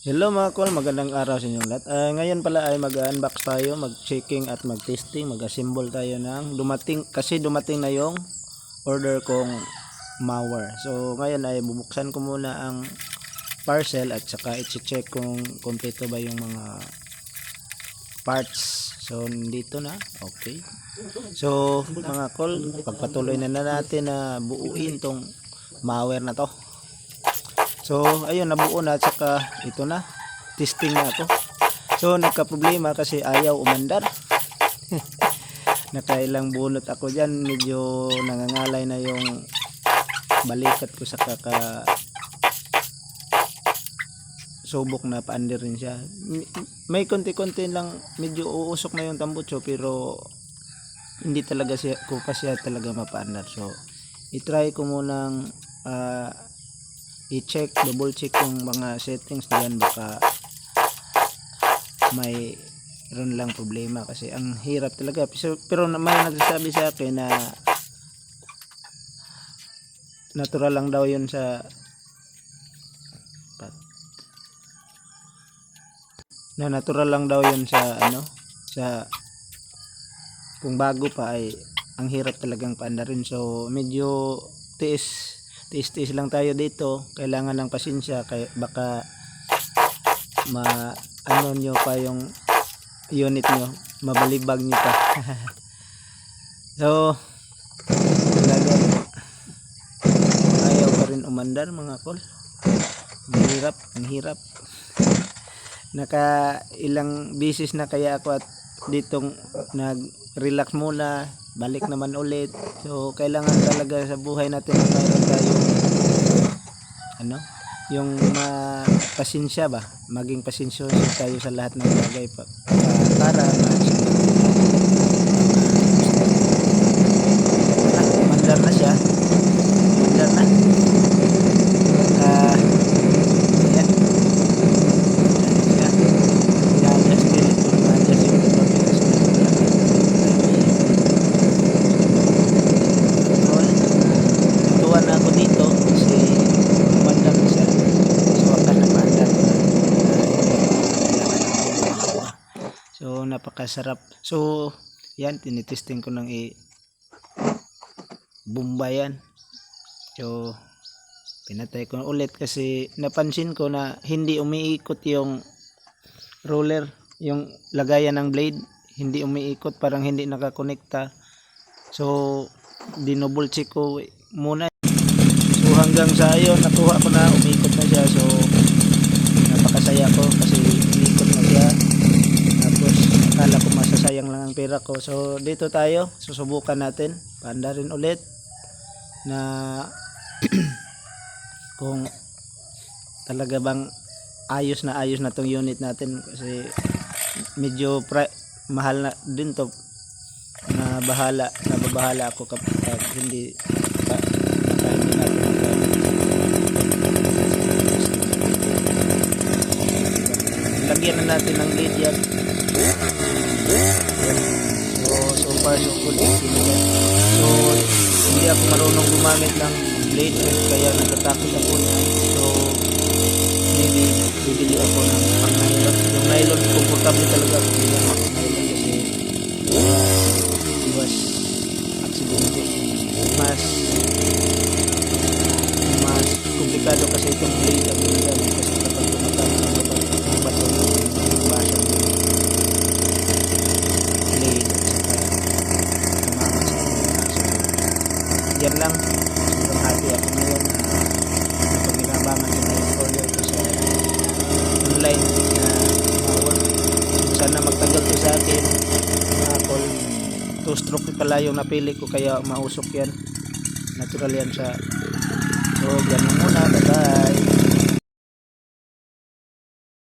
Hello mga kol, magandang araw sa inyong lahat. Ngayon pala ay mag-unbox tayo, mag-checking at mag-testing, mag-assemble tayo ng dumating na yung order kong mower. So ngayon ay bubuksan ko muna ang parcel at saka i-check kung kompleto ba yung mga parts. So nandito na, okay. So mga kol, pagpatuloy na natin na buuin tong mower na to. So ayun, nabuo na at saka ito na, testing na ako. So nagka-problema kasi ayaw umandar. Nakailang bunot ako dyan, medyo nangangalay na yung balikat ko sa subok na paandir rin siya. May konti-konti lang, medyo uusok na yung tambutso pero hindi talaga ko pa siya talaga mapaandar. So i-try ko munang i-check, double check yung mga settings diyan, baka may ron lang problema kasi ang hirap talaga. Pero may nagsasabi sa akin na natural lang daw yun sa natural lang daw yun sa kung bago pa ay ang hirap talagang paandarin. So medyo tiis lang tayo dito, kailangan ng pasensya kaya baka nyo pa yung unit nyo, mabalibag nyo pa. So talagang ayaw pa rin umandar mga kol, ang hirap. Naka ilang bisis na kaya ako at ditong nag relax muna, balik naman ulit. So kailangan talaga sa buhay natin na mayroon tayong yung pasensya ba, maging pasensyoso tayo sa lahat ng bagay para mandar na siya, mandar na. So napakasarap. So yan, tinitesting ko ng bumba yan. So pinatay ko ulit kasi napansin ko na hindi umiikot yung roller, yung lagayan ng blade, hindi umiikot, parang hindi nakakonekta. So dinouble check ko muna. So hanggang sa yun, nakuha ko na, umiikot na siya. So napakasaya ko kasi umiikot na siya. Tapos akala ko masasayang lang ang pera ko. So dito tayo, susubukan natin paandarin ulit na kung talaga bang ayos na tong unit natin, kasi medyo mahal na din to. Nababahala ako kapag hindi natin lagyan na natin ng lead yan. So far so good. So hindi ako marunong gumamit ng blade kaya natatakot ako niya. So maybe bibili ako ng pang nylon. Yung nylon komportable talaga ako bilang nylon kasi iwas aksidente. Mas komplikado kasi itong blade ang ginagamit kasi kapag tumatakot ng bato ng basang blade at saka tumakas. So yan lang, sobrang happy ako ngayon na napaginabangan ko na yung order ko sa online na mower. Sana magtagal to sa akin mga kol. 2-stroke pala yung napili ko kaya mausok yan, natural yan sa. So ganun muna, bye bye.